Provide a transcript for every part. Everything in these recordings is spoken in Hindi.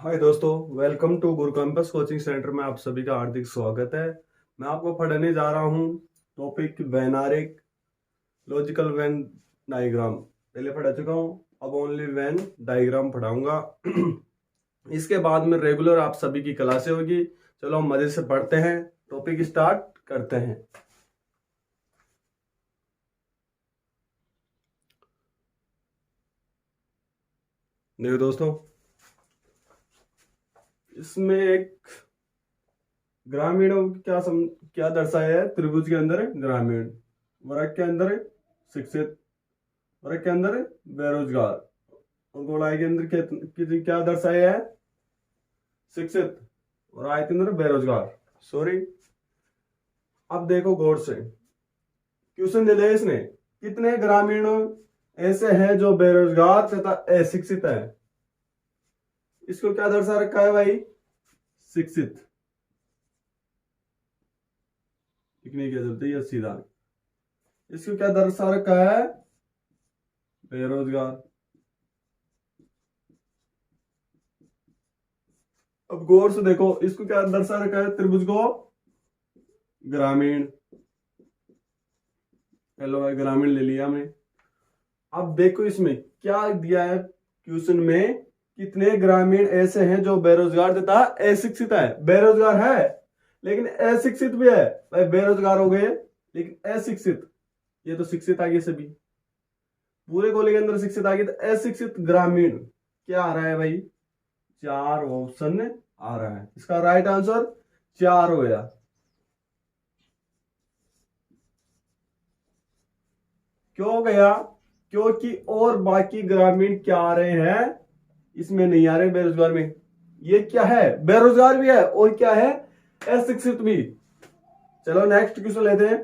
हाय दोस्तों, welcome to Guru campus coaching centre में आप सभी का हार्दिक स्वागत है। मैं आपको पढ़ाने जा रहा हूँ टॉपिक वैनारिक लॉजिकल वेन डायग्राम। पहले पढ़ा चुका हूँ, अब ओनली वेन डायग्राम पढ़ाऊंगा। इसके बाद में रेगुलर आप सभी की क्लासें होगी। चलो हम मजे से पढ़ते हैं, टॉपिक स्टार्ट करते हैं। देखो दोस्तों, इसमें एक ग्रामीणों की क्या दर्शाया है। त्रिभुज के अंदर ग्रामीण, वर्ग के अंदर शिक्षित, वर्ग के अंदर बेरोजगार, और गोलाई के अंदर क्या दर्शाया है, शिक्षित, और आय के अंदर बेरोजगार। सॉरी, अब देखो गौर से, क्वेश्चन दे दिया इसने, कितने ग्रामीण ऐसे हैं जो बेरोजगार तथा अशिक्षित है। इसको क्या दर्शा रखा है भाई, शिक्षित। लिखने की जरूरत है सीधा। इसको क्या दर्शा रखा है, बेरोजगार। अब गौर से देखो, इसको क्या दर्शा रखा है, त्रिभुज को ग्रामीण। हेलो भाई, ग्रामीण ले लिया हमने। अब देखो इसमें क्या दिया है क्वेश्चन में, कितने ग्रामीण ऐसे हैं जो बेरोजगार तथा अशिक्षित है। बेरोजगार है लेकिन अशिक्षित भी है भाई। बेरोजगार हो गए लेकिन अशिक्षित, ये तो शिक्षित आ गए सभी, पूरे गोले के अंदर शिक्षित आ गए। तो अशिक्षित ग्रामीण क्या आ रहा है भाई, 4 ऑप्शन आ रहा है। इसका राइट आंसर 4 हो गया। क्यों हो गया, क्योंकि और बाकी ग्रामीण क्या आ रहे हैं, इसमें नहीं आ रहे बेरोजगार में। ये क्या है, बेरोजगार भी है और क्या है, अशिक्षित भी। चलो नेक्स्ट क्वेश्चन लेते हैं।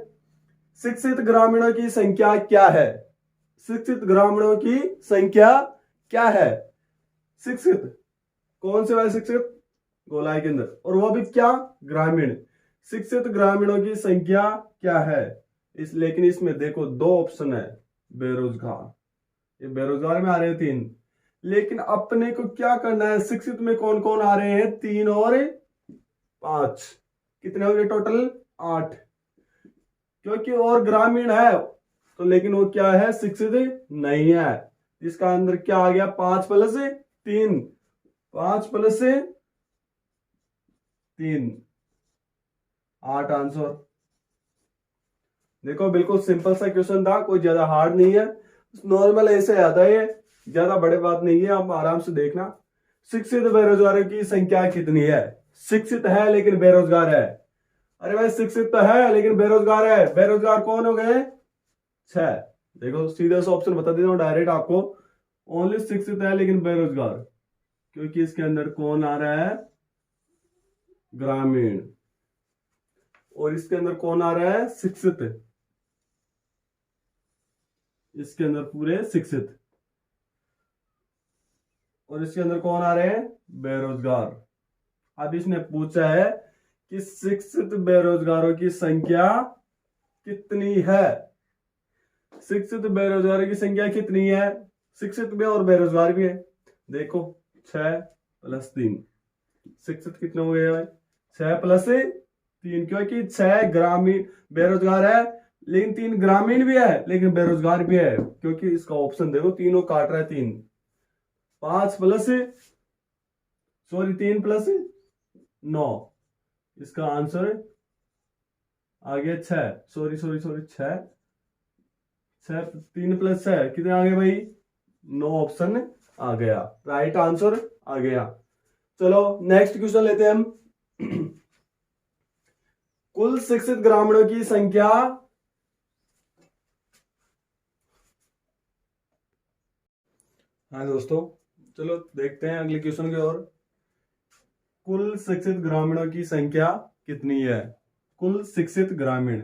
शिक्षित ग्रामीणों की संख्या क्या है। शिक्षित ग्रामीणों की संख्या क्या है। शिक्षित कौन से वाले शिक्षित, गोलाई के अंदर, और वो भी क्या, ग्रामीण। शिक्षित ग्रामीणों की संख्या क्या है। लेकिन इसमें देखो 2 ऑप्शन है, बेरोजगार, ये बेरोजगार में आ रहे हैं 3। लेकिन अपने को क्या करना है, शिक्षित में कौन कौन आ रहे हैं, 3 और 5, कितने हो गए टोटल 8। क्योंकि और ग्रामीण है तो, लेकिन वो क्या है, शिक्षित नहीं है। इसका अंदर क्या आ गया, 5 प्लस 3, 5 प्लस 3, 8 आंसर। देखो बिल्कुल सिंपल सा क्वेश्चन था, कोई ज्यादा हार्ड नहीं है, नॉर्मल ऐसे आता है, ये ज्यादा बड़े बात नहीं है, आप आराम से देखना। शिक्षित बेरोजगारों की संख्या कितनी है। शिक्षित है लेकिन बेरोजगार है। अरे भाई शिक्षित तो है लेकिन बेरोजगार है, बेरोजगार कौन हो गए, 6। देखो सीधा सा ऑप्शन बता देता हूँ डायरेक्ट आपको, ओनली शिक्षित है लेकिन बेरोजगार, क्योंकि इसके अंदर कौन आ रहा है, ग्रामीण, और इसके अंदर कौन आ रहा है, शिक्षित। इसके अंदर पूरे शिक्षित, और इसके अंदर कौन आ रहे हैं, बेरोजगार। अब इसने पूछा है कि शिक्षित बेरोजगारों की संख्या कितनी है। शिक्षित बेरोजगारों की संख्या कितनी है, शिक्षित भी और बेरोजगार भी है। देखो 6 प्लस 3, शिक्षित कितने हो गए भाई, 6 प्लस 3, क्योंकि 6 ग्रामीण बेरोजगार है लेकिन 3 ग्रामीण भी है लेकिन बेरोजगार भी है, क्योंकि इसका ऑप्शन देखो तीनों काट रहा है 3। 5 प्लस, सॉरी 3 प्लस 9, इसका आंसर आ गया 6। सॉरी सॉरी सॉरी 6, 3 प्लस 6 कितने आ गए भाई, 9 ऑप्शन आ गया, राइट आंसर आ गया। चलो नेक्स्ट क्वेश्चन लेते हैं हम। कुल शिक्षित ग्रामीणों की संख्या, हाँ दोस्तों चलो देखते हैं अगले क्वेश्चन की ओर। कुल शिक्षित ग्रामीणों की संख्या कितनी है। कुल शिक्षित ग्रामीण,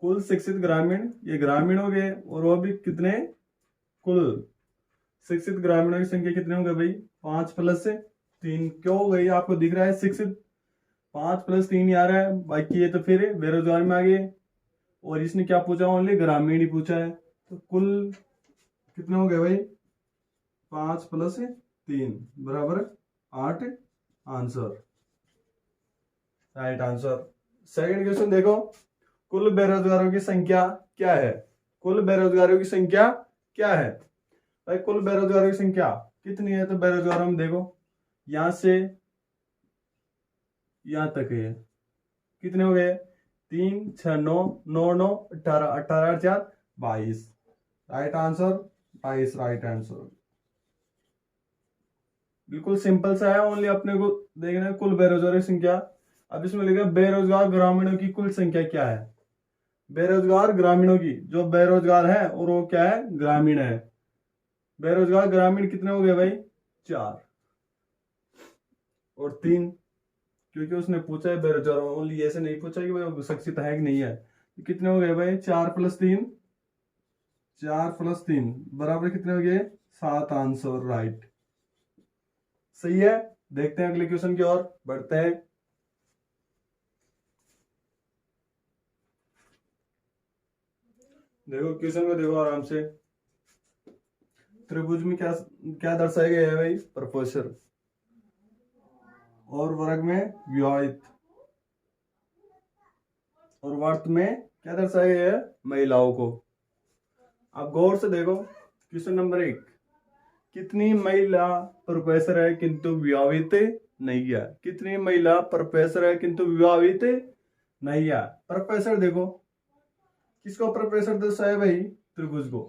कुल शिक्षित ग्रामीण, ये ग्रामीण हो गए, और वो भी कितने, कुल शिक्षित ग्रामीणों की संख्या कितने हो गए भाई, 5 प्लस 3, क्यों हो गई आपको दिख रहा है शिक्षित, 5 प्लस 3 आ रहा है, बाकी ये तो फिर बेरोजगार में आ गए, और इसने क्या पूछा, ओनली ग्रामीण ही पूछा है। तो कुल कितने हो गए भाई, 5 प्लस 3 बराबर 8 answer, right answer. Second question देखो, कुल बेरोजगारों की संख्या क्या है? कुल बेरोजगारों की संख्या क्या है भाई? कुल बेरोजगारों की संख्या कितनी है? तो बेरोजगारों में देखो यहां से यहां तक है, कितने हो गए? 3 6 9 9 9 18 18 4 22, राइट आंसर 22, राइट आंसर। बिल्कुल सिंपल सा है, ओनली अपने को देखना है कुल बेरोजगारों की संख्या। अब इसमें लिखा बेरोजगार ग्रामीणों की कुल संख्या क्या है? बेरोजगार ग्रामीणों की, जो बेरोजगार है और वो क्या है? ग्रामीण है। बेरोजगार ग्रामीण कितने हो गए भाई? 4 और 3, क्योंकि उसने पूछा है बेरोजगार, ओनली ऐसे नहीं पूछा कि भाई शिक्षित है कि नहीं है। तो कितने हो गए भाई? 4 + 3, 4 + 3 बराबर कितने हो गए? 7 आंसर, राइट, सही है। देखते हैं अगले क्वेश्चन की ओर बढ़ते हैं। देखो क्वेश्चन को देखो आराम से। त्रिभुज में क्या क्या दर्शाया गया है भाई? प्रोफेसर, और वर्ग में विवाहित, और वर्त में क्या दर्शाया गया है? महिलाओं को। अब गौर से देखो क्वेश्चन नंबर 1, कितनी महिला प्रोफेसर है किंतु विवाहित नहीं है? कितनी महिला प्रोफेसर है किंतु विवाहित नहीं है? प्रोफेसर देखो, किसको प्रोफेसर दर्शाया भाई? त्रिभुज को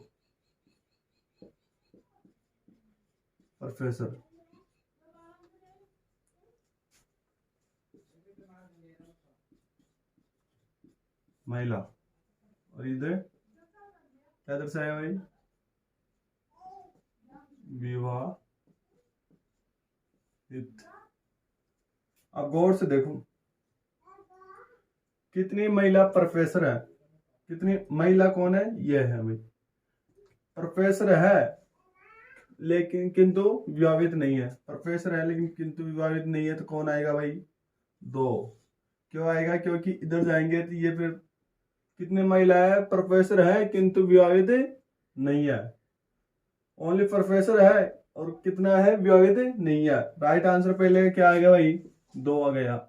प्रोफेसर। महिला, और इधर क्या दर्शाया भाई? विवाहित। अब गौर से देखो, कितनी महिला प्रोफेसर है? कितनी महिला कौन है? यह है भाई, प्रोफेसर है लेकिन किंतु विवाहित नहीं है। प्रोफेसर है लेकिन किंतु विवाहित नहीं है, तो कौन आएगा भाई? 2। क्यों आएगा? क्योंकि इधर जाएंगे तो ये फिर कितने महिला है? प्रोफेसर है किंतु विवाहित नहीं है। ओनली प्रोफेसर है और कितना है? विवाहित नहीं है। राइट आंसर पहले क्या आ गया भाई? 2 आ गया,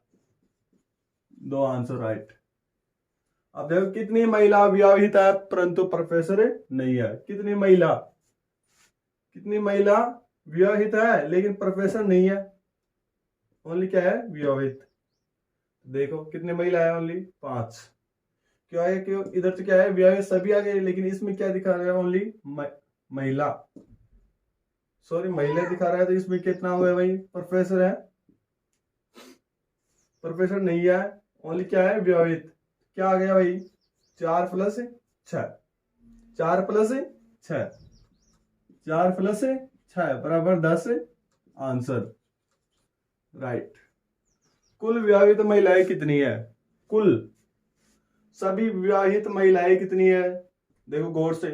2 आंसर, राइट। अब देखो, कितनी महिला विवाहित है परंतु प्रोफेसर नहीं है? कितनी महिला, कितनी महिला विवाहित है लेकिन प्रोफेसर नहीं है? ओनली क्या है? विवाहित। देखो कितने महिला है? ओनली 5। क्यों आया? क्यों? इधर तो क्या है? विवाहित सभी आ गए, लेकिन इसमें क्या दिखा रहा है? ओनली महिला, सॉरी महिला दिखा रहा है। तो इसमें कितना हुआ भाई? प्रोफेसर है, प्रोफेसर नहीं है, ओनली क्या है? विवाहित। क्या आ गया भाई? 4 + 6, 4 + 6, 4 + 6 बराबर 10 आंसर, राइट। कुल विवाहित महिलाएं कितनी है? कुल सभी विवाहित महिलाएं कितनी है? देखो गौर से,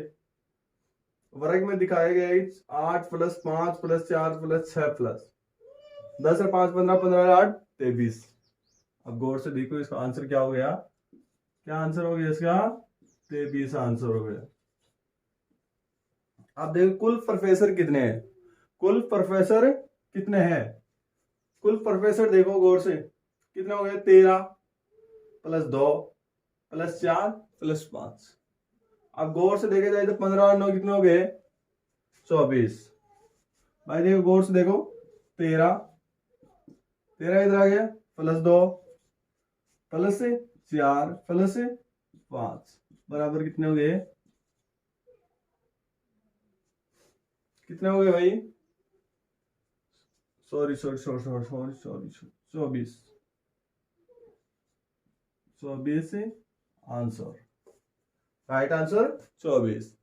वर्ग में दिखाया गया है 8 + 5 + 4 + 6 + 10 और 5 15 15 8 23। अब गौर से देखो इसका आंसर क्या हो गया? क्या आंसर हो गया इसका? 23 आंसर हो गया। अब देखो कुल प्रोफेसर कितने हैं? कुल प्रोफेसर कितने हैं? कुल प्रोफेसर देखो गौर से, कितने हो गए? 13 + 2 + 4 + 5। अब गौर से देखा जाए तो 15 और 9 कितने हो गए? 24। भाई देखो गौर से देखो, 13 इधर आ गया, +2 + 4 + 5 बराबर कितने हो गए? कितने हो गए भाई? Sorry 24 answer, right answer 24।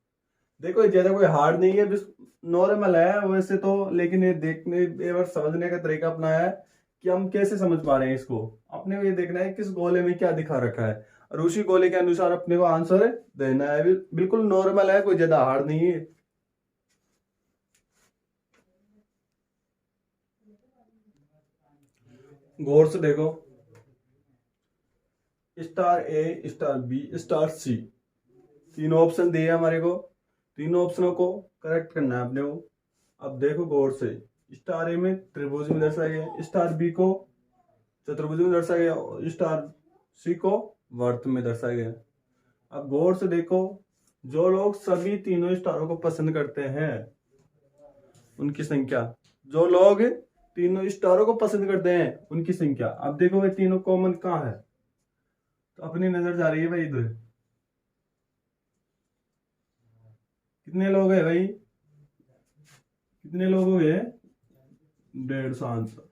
देखो ज्यादा कोई हार्ड नहीं है, बस नॉर्मल है वैसे तो, लेकिन ये देखने और समझने का तरीका अपना है कि हम कैसे समझ पा रहे हैं इसको। अपने को ये देखना है किस गोले में क्या दिखा रखा है और उसी गोले के अनुसार अपने को आंसर देना है। बिल्कुल नॉर्मल है, कोई ज्यादा हार्ड नहीं है। गौर से देखो, *A, *B, *C, तीनों ऑप्शन दिए हमारे को। तीनों ऑप्शनों को करेक्ट करना है अपने को। अब देखो गौर से, स्टार ए में त्रिभुज में दर्शाया गया, स्टार बी को चतुर्भुज में दर्शाया गया और स्टार सी को वर्त में दर्शाया गया। अब गौर से देखो, जो लोग सभी तीनों स्टारों को पसंद करते हैं उनकी संख्या, जो लोग तीनों स्टारों को पसंद करते हैं उनकी संख्या। अब देखो भाई तीनों कॉमन कहाँ है, तो अपनी नजर जा रही है भाई इधर। कितने लोग हैं भाई, कितने लोग हो गए, 150 आंसर।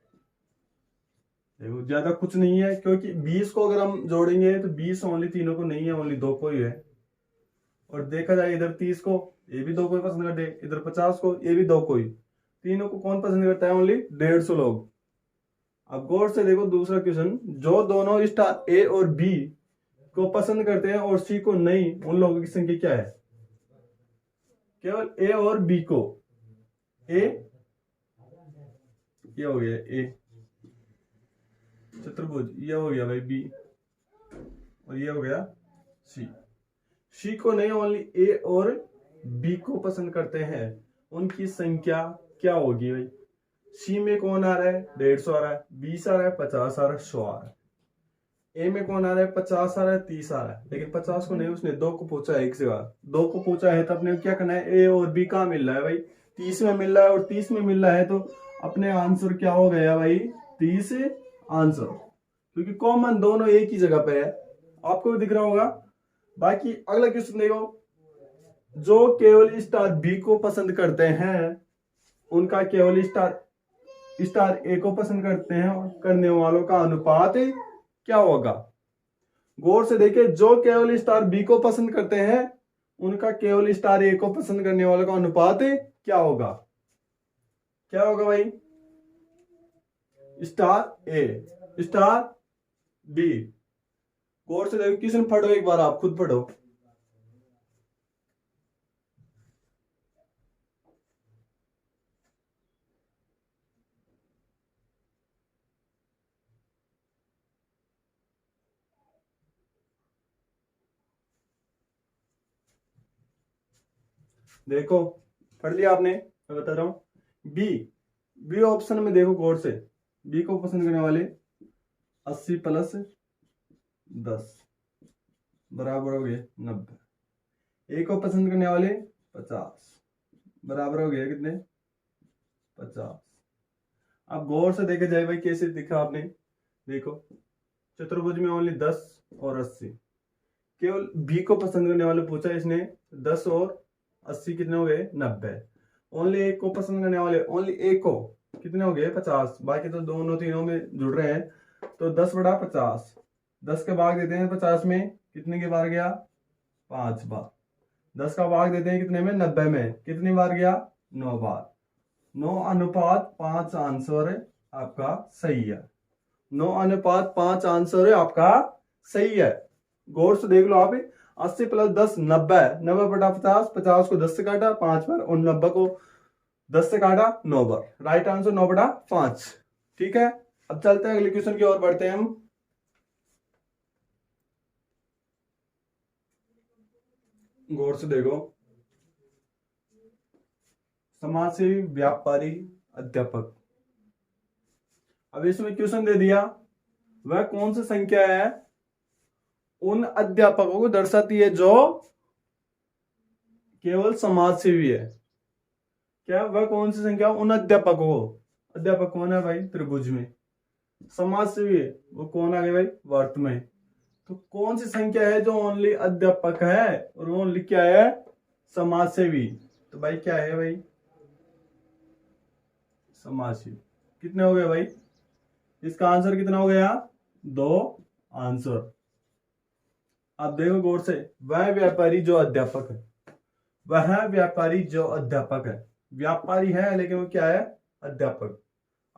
देखो ज्यादा कुछ नहीं है, क्योंकि 20 को अगर हम जोड़ेंगे तो 20 ओनली तीनों को नहीं है, ओनली 2 को ही है। और देखा जाए इधर 30 को, ये भी 2 को ही पसंद करते हैं, इधर 50 को, ये भी 2 को ही। तीनों को कौन पसंद करता है, ओनली 150 लोग। अब गौर से देखो दूसरा क्वेश्चन, जो दोनों स्टार ए और बी को पसंद करते हैं और सी को नहीं, उन लोगों की संख्या क्या है। केवल ए और बी को, ए ये हो गया ए चतुर्भुज, ये हो गया भाई बी, और ये हो गया सी। सी को नहीं, ओनली ए और बी को पसंद करते हैं, उनकी संख्या क्या होगी भाई। सी में कौन आ रहा है, 150 आ रहा है, 20 आ रहा है, 50 आ रहा है, 100 आ रहा है। ए में कौन आ रहा है, 50 आ रहा है, 30 आ रहा है, लेकिन 50 को नहीं, उसने 2 को पूछा है एक जगह। 2 को पूछा है तो अपने क्या करना है, ए और बी कहाँ मिल रहा है भाई, 30 में मिल रहा है और 30 में मिल रहा है, तो अपने आंसर क्या हो गया भाई, 30 आंसर, क्योंकि कॉमन दोनों एक ही जगह पे है। आपको भी दिख रहा होगा। बाकी अगला क्वेश्चन देखो, जो केवल स्टार बी को पसंद करते हैं उनका केवल स्टार ए को पसंद करते हैं करने वालों का अनुपात क्या होगा। गौर से देखिए, जो केवल स्टार बी को पसंद करते हैं उनका केवल स्टार ए को पसंद करने वालों का अनुपात क्या होगा। क्या होगा भाई, स्टार ए स्टार बी। गौर से देखो, क्वेश्चन पढ़ो एक बार, आप खुद पढ़ो। देखो पढ़ लिया आपने, मैं बता रहा हूं। बी ऑप्शन में देखो गौर से, बी को पसंद करने वाले 80 प्लस 10 बराबर हो गए 90। ए को पसंद करने वाले 50 बराबर हो गए कितने, 50। अब गौर से देखे जाए भाई, कैसे दिखा आपने, देखो चतुर्भुज में ओनली 10 और 80, केवल बी को पसंद करने वाले पूछा इसने, 10 और 80 कितने हो गए, 90। ओनली एक को पसंद करने वाले, ओनली एक को कितने हो गए, 50। बाकी तो दोनों तीनों में जुड़ रहे हैं, तो 10 बड़ा 50, 10 के भाग देते हैं 50 में, कितने के बार गया, 5 बार। 10 का भाग देते हैं कितने में, 90 में, कितनी बार गया, 9 बार। 9 अनुपात 5 आंसर आपका सही है। 9 अनुपात 5 आंसर आपका सही है। गौर से देख लो आप, 80 प्लस 10 90, 90 बटा 50, 50 को 10 से काटा 5 बार और 90 को 10 से काटा 9 बार। राइट आंसर 9 बटा 5। ठीक है, अब चलते हैं अगले क्वेश्चन की ओर बढ़ते हैं हम। गौर से देखो, समाजसेवी, व्यापारी, अध्यापक। अब इसमें क्वेश्चन दे दिया, वह कौन सी संख्या है उन अध्यापकों को दर्शाती है जो केवल समाजसेवी है। क्या वह कौन सी संख्या उन अध्यापकों को, अध्यापक कौन है भाई, त्रिभुज में, समाजसेवी है वो कौन आ गए भाई, वर्त में। तो कौन सी संख्या है जो ओनली अध्यापक है और वो ओनली क्या है, समाजसेवी। तो भाई क्या है भाई, समाजसेवी। कितने हो गए भाई, इसका आंसर कितना हो गया, 2 आंसर। अब देखो गौर से, वह व्यापारी जो अध्यापक है, वह व्यापारी जो अध्यापक है, व्यापारी है लेकिन वो क्या है, अध्यापक।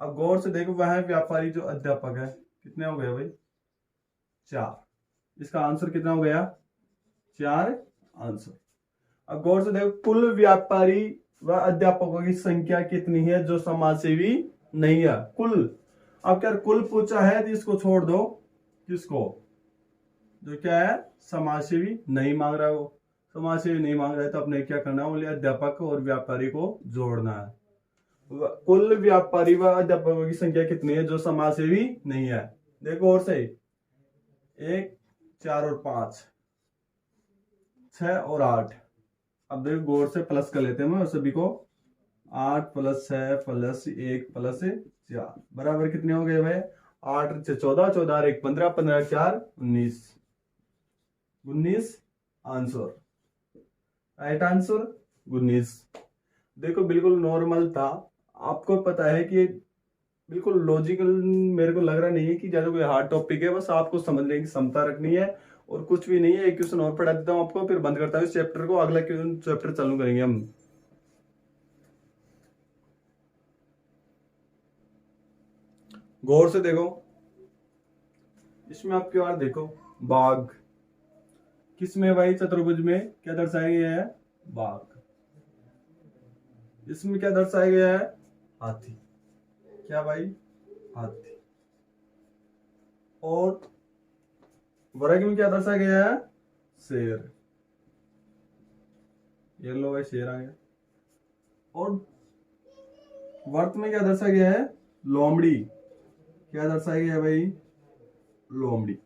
अब गौर से देखो, वह व्यापारी जो अध्यापक है, कितने हो गए भाई, 4। इसका आंसर कितना हो गया, 4 आंसर। अब गौर से देखो, कुल व्यापारी व अध्यापकों की संख्या कितनी है जो समाजसेवी नहीं है, कुल। अब क्या कुल पूछा है तो इसको छोड़ दो, किसको, जो क्या है, समाजसेवी नहीं मांग रहा है, वो समाजसेवी नहीं मांग रहा है, तो अपने क्या करना है, ओनली अध्यापक और व्यापारी को जोड़ना है। कुल व्यापारी व अध्यापकों की संख्या कितनी है जो समाजसेवी नहीं है? देखो और सही, 1 4 और 5 6 और 8। अब देखो गौर से प्लस कर लेते हैं हम सभी को। 8 + 6 + 1 + 4 बराबर कितने हो गए भाई? 8 से 14, 14 और 1 15, 15 4 19, 19 आंसर। Right answer 19। देखो बिल्कुल नॉर्मल था। आपको पता है कि बिल्कुल लॉजिकल मेरे को लग रहा नहीं है कि ज्यादा कोई हार्ड टॉपिक है, बस आपको समझने की क्षमता रखनी है और कुछ भी नहीं है। एक क्वेश्चन और पढ़ा देता हूँ आपको, फिर बंद करता हूँ इस चैप्टर को। अगला चैप्टर चालू करेंगे हम। गौर से देखो, इसमें आपके बार देखो, बाघ किसमें भाई? चतुर्भुज में क्या दर्शाया गया है? बाघ। इसमें क्या दर्शाया गया है? हाथी। क्या भाई? हाथी। और वर्ग में क्या दर्शाया गया है? शेर। ये लो भाई, शेर आ गया। और वर्त में क्या दर्शाया गया है? लोमड़ी। क्या दर्शाया गया है भाई? लोमड़ी।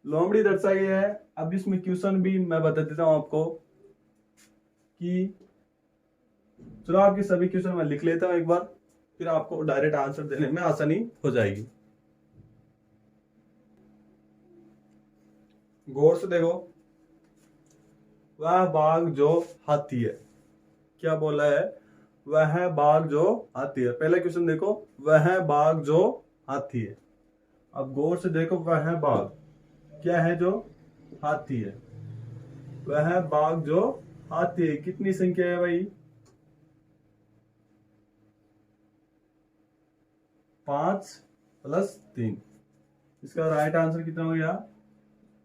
लोमड़ी दर्शाया गया है। अब इसमें क्वेश्चन भी मैं बता देता हूं आपको कि चलो आपके सभी क्वेश्चन मैं लिख लेता हूं एक बार, फिर आपको डायरेक्ट आंसर देने में आसानी हो जाएगी। गौर से देखो, वह बाघ जो हाथी है। क्या बोला है? वह बाघ जो हाथी है। पहला क्वेश्चन देखो, वह बाघ जो हाथी है। अब गौर से देखो, वह बाघ क्या है? जो हाथी है। वह बाघ जो हाथी है, कितनी संख्या है भाई? 5 + 3। इसका राइट आंसर कितना हो गया?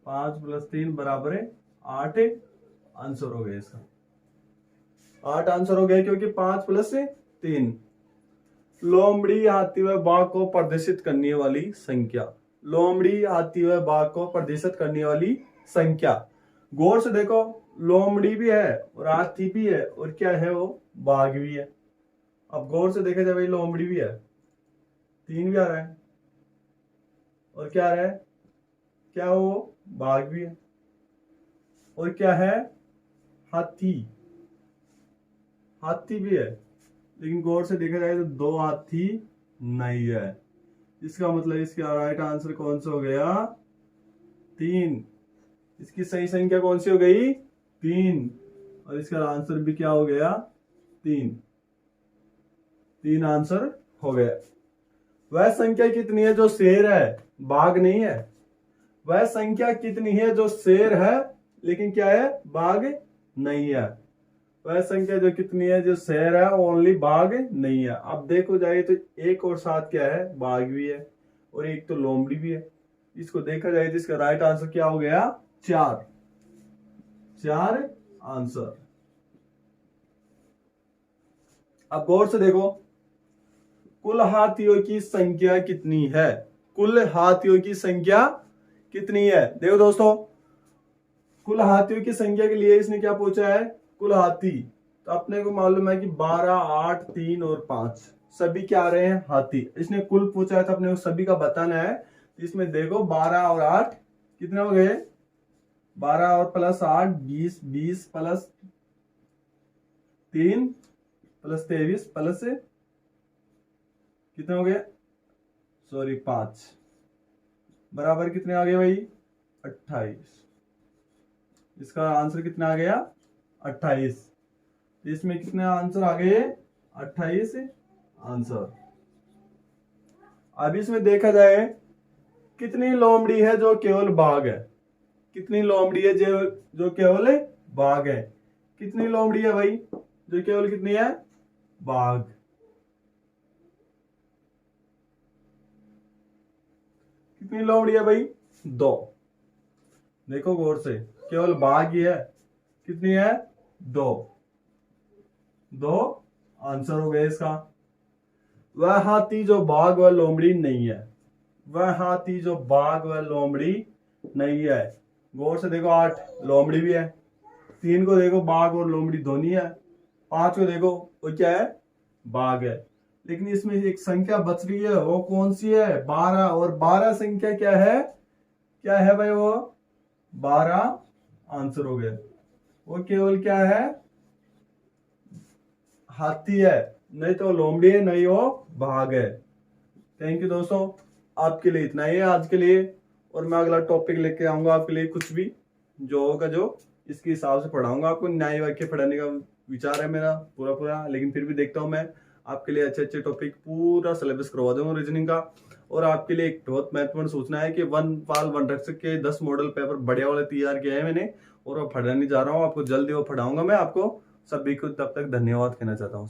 5 + 3 बराबर है 8 आंसर हो गया इसका। 8 आंसर हो गया, क्योंकि 5 + 3। लोमड़ी हाथी व बाघ को प्रदर्शित करने वाली संख्या। लोमड़ी हाथी व बाघ को प्रदर्शित करने वाली संख्या। गौर से देखो, लोमड़ी भी है और हाथी भी है और क्या है? वो बाघ भी है। अब गौर से देखा जाए भाई, लोमड़ी भी है, 3 भी आ रहा है, और क्या आ रहा है? क्या वो बाघ भी है, और क्या है? हाथी। हाथी भी है, लेकिन गौर से देखा जाए तो 2 हाथी नहीं है। इसका मतलब इसका राइट आंसर कौन सा हो गया? 3। इसकी सही संख्या कौन सी हो गई? 3। और इसका आंसर भी क्या हो गया? 3। 3 आंसर हो गया। वह संख्या कितनी है जो शेर है, बाघ नहीं है? वह संख्या कितनी है जो शेर है लेकिन क्या है? बाघ नहीं है। वह संख्या जो कितनी है जो शेर है, ओनली बाघ नहीं है। अब देखो जाए तो 1 और 7 क्या है? बाघ भी है, और 1 तो लोमड़ी भी है। इसको देखा जाए तो इसका राइट आंसर क्या हो गया? 4। 4 आंसर। अब गौर से देखो, कुल हाथियों की संख्या कितनी है? कुल हाथियों की संख्या कितनी है? देखो दोस्तों, कुल हाथियों की संख्या के लिए इसने क्या पूछा है? कुल हाथी। तो अपने को मालूम है कि 12, 8, 3 और 5 सभी क्या आ रहे हैं? हाथी। इसने कुल पूछा है तो अपने को सभी का बताना है। तो इसमें देखो 12 और 8 कितने हो गए? 12 और +8 20, 20 + 3 + 23 प्लस कितने हो गए? सॉरी 5 बराबर कितने आ गए भाई? 28। इसका आंसर कितना आ गया? 28। इसमें कितने आंसर आ गए? 28 आंसर। अब इसमें देखा जाए कितनी लोमड़ी है जो केवल बाघ है। कितनी लोमड़ी है जो केवल बाघ है? कितनी लोमड़ी है भाई जो केवल कितनी है? बाघ। कितनी लोमड़ी है भाई? 2। देखो गौर से, केवल बाघ ही है। कितनी है? 2। 2 आंसर हो गया इसका। वह हाथी जो बाघ व लोमड़ी नहीं है। वह हाथी जो बाघ व लोमड़ी नहीं है। गौर से देखो, 8 लोमड़ी भी है, 3 को देखो बाघ और लोमड़ी दोनों है, 5 को देखो वो क्या है? भाग है। लेकिन इसमें एक संख्या बच रही है, वो कौन सी है? 12। और 12 संख्या क्या है? क्या है भाई? वो 12 आंसर हो गया। वो केवल क्या है? हाथी है, नहीं तो लोमड़ी है, नहीं वो भाग है। थैंक यू दोस्तों, आपके लिए इतना ही है आज के लिए। और मैं अगला टॉपिक लेके आऊंगा आपके लिए, कुछ भी जो होगा जो इसके हिसाब से पढ़ाऊंगा आपको। न्याय वाक्य पढ़ाने का विचार है मेरा पूरा, लेकिन फिर भी देखता हूँ मैं आपके लिए अच्छे अच्छे टॉपिक पूरा सिलेबस करवा दूंगा रीजनिंग का। और आपके लिए एक बहुत महत्वपूर्ण सूचना है कि वन पाल वन रक्षक के 10 मॉडल पेपर बढ़िया वाले तैयार किए हैं मैंने, और वो पढ़ाने जा रहा हूँ आपको। जल्दी वो पढ़ाऊंगा मैं आपको सभी को। तब तक धन्यवाद कहना चाहता हूँ।